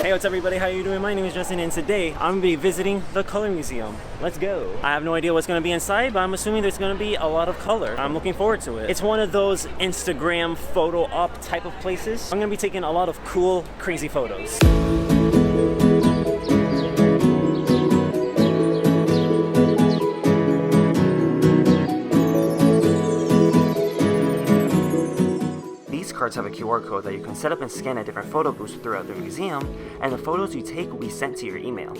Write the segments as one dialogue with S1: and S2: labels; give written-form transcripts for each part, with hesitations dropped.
S1: Hey, what's up everybody? How you doing? My name is Justin and today I'm going to be visiting the Color Museum. Let's go. I have no idea what's going to be inside, but I'm assuming there's going to be a lot of color. I'm looking forward to it. It's one of those Instagram photo op type of places. I'm going to be taking a lot of cool, crazy photos. Cards have a QR code that you can set up and scan at different photo booths throughout the museum, and the photos you take will be sent to your email.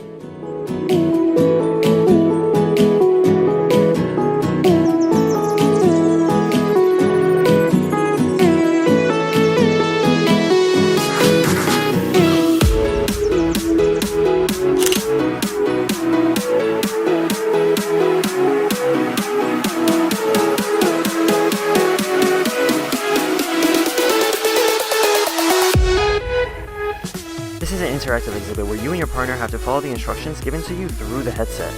S1: This is an interactive exhibit where you and your partner have to follow the instructions given to you through the headset.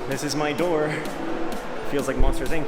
S1: This is my door. Feels like Monsters, Inc.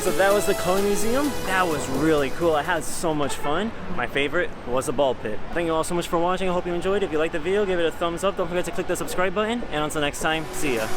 S1: So that was the Color Museum. That was really cool. I had so much fun. My favorite was the ball pit. Thank you all so much for watching. I hope you enjoyed. If you liked the video, give it a thumbs up. Don't forget to click the subscribe button. And until next time, see ya.